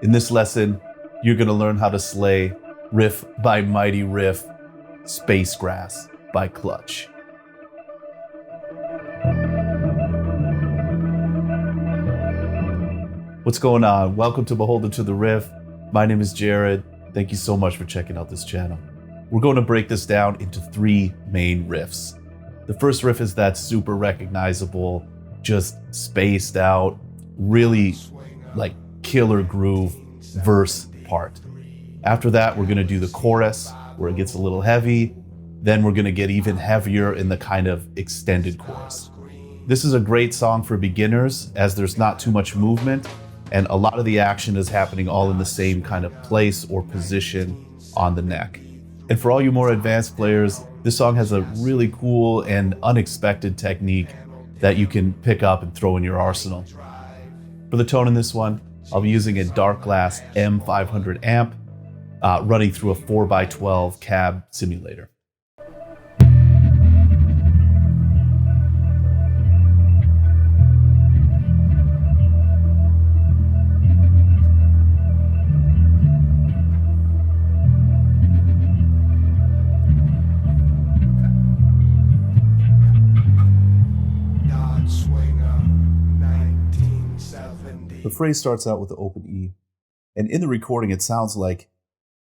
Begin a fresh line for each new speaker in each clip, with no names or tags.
In this lesson, you're going to learn how to slay Riff by Mighty Riff, Spacegrass by Clutch. What's going on? Welcome to Beholden to the Riff. My name is Jered. Thank you so much for checking out this channel. We're going to break this down into three main riffs. The first riff is that super recognizable, just spaced out, really like killer groove verse part. After that, we're gonna do the chorus where it gets a little heavy. Then we're gonna get even heavier in the kind of extended chorus. This is a great song for beginners as there's not too much movement and a lot of the action is happening all in the same kind of place or position on the neck. And for all you more advanced players, this song has a really cool and unexpected technique that you can pick up and throw in your arsenal. For the tone in this one, I'll be using a Dark Glass M500 amp running through a 4x12 cab simulator. The phrase starts out with the open E, and in the recording it sounds like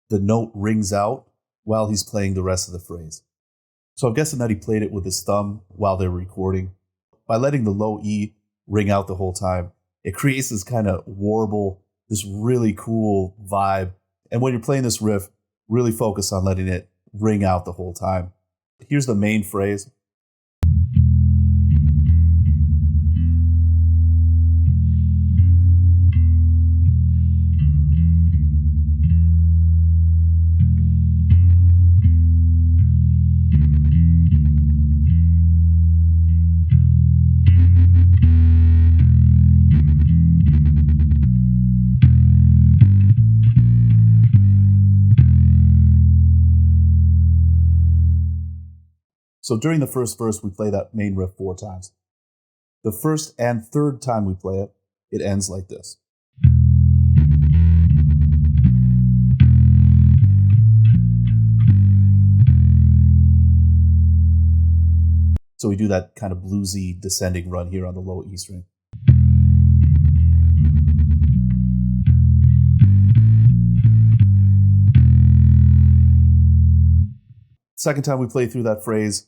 the note rings out while he's playing the rest of the phrase. So I'm guessing that he played it with his thumb while they were recording. By letting the low E ring out the whole time, it creates this kind of warble, this really cool vibe. And when you're playing this riff, really focus on letting it ring out the whole time. Here's the main phrase. So during the first verse, we play that main riff 4 times. The first and third time we play it, it ends like this. So we do that kind of bluesy descending run here on the low E string. Second time we play through that phrase,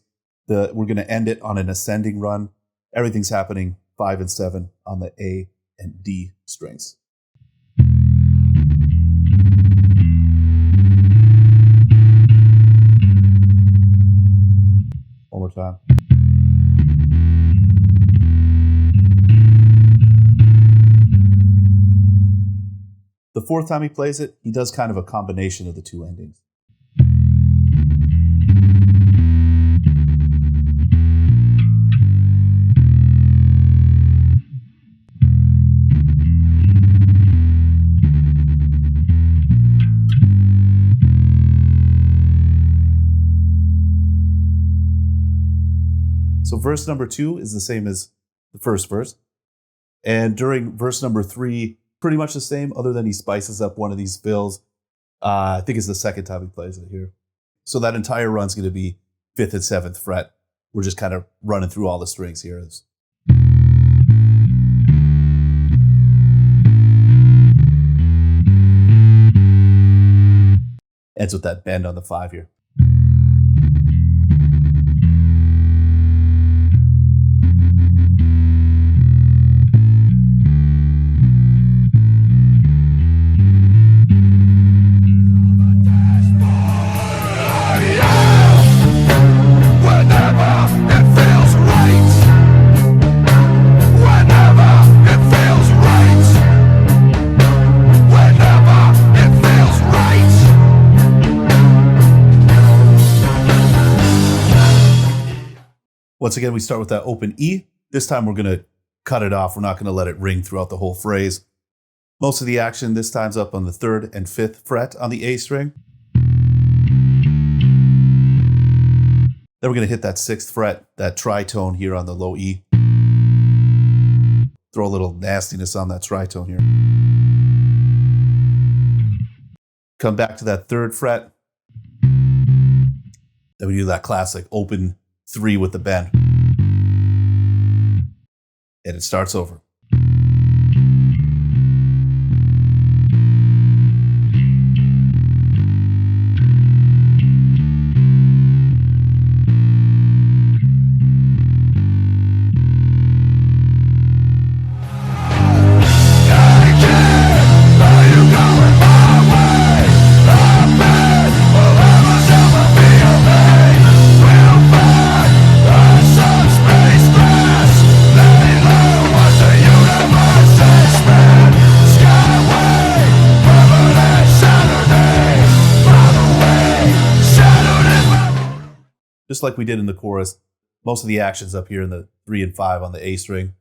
we're going to end it on an ascending run. Everything's happening 5 and 7 on the A and D strings. One more time. The fourth time he plays it, he does kind of a combination of the two endings. So verse number 2 is the same as the first verse. And during verse number 3, pretty much the same, other than he spices up one of these fills. I think it's the second time he plays it here. So that entire run's going to be 5th and 7th fret. We're just kind of running through all the strings here. Ends with that bend on the 5 here. Once again, we start with that open E. This time we're going to cut it off. We're not going to let it ring throughout the whole phrase. Most of the action this time's up on the 3rd and 5th fret on the A string. Then we're going to hit that 6th fret, that tritone here on the low E. Throw a little nastiness on that tritone here. Come back to that 3rd fret. Then we do that classic open 3 with the bend. And it starts over. Just like we did in the chorus, most of the action's up here in the 3 and 5 on the A string.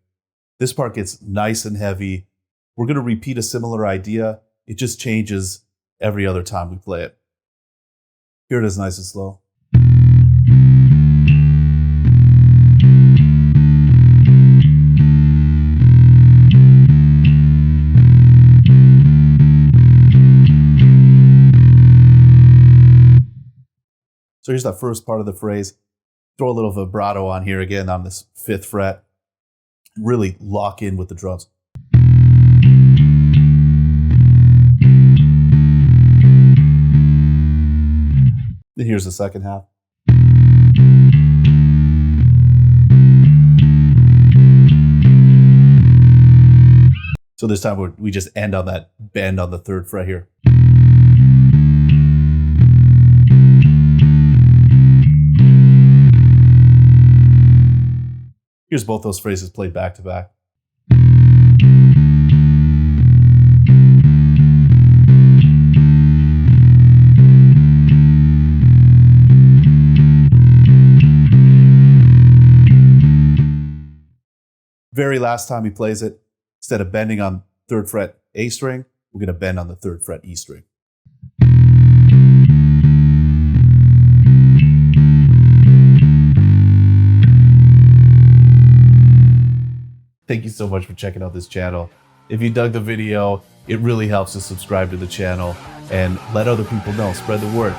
This part gets nice and heavy. We're going to repeat a similar idea. It just changes every other time we play it. Here it is nice and slow. So here's that first part of the phrase. Throw a little vibrato on here again on this 5th fret. Really lock in with the drums. Then here's the second half. So this time we just end on that bend on the 3rd fret here. Here's both those phrases played back to back. Very last time he plays it, instead of bending on 3rd fret A string, we're going to bend on the 3rd fret E string. Thank you so much for checking out this channel. If you dug the video, it really helps to subscribe to the channel and let other people know. Spread the word.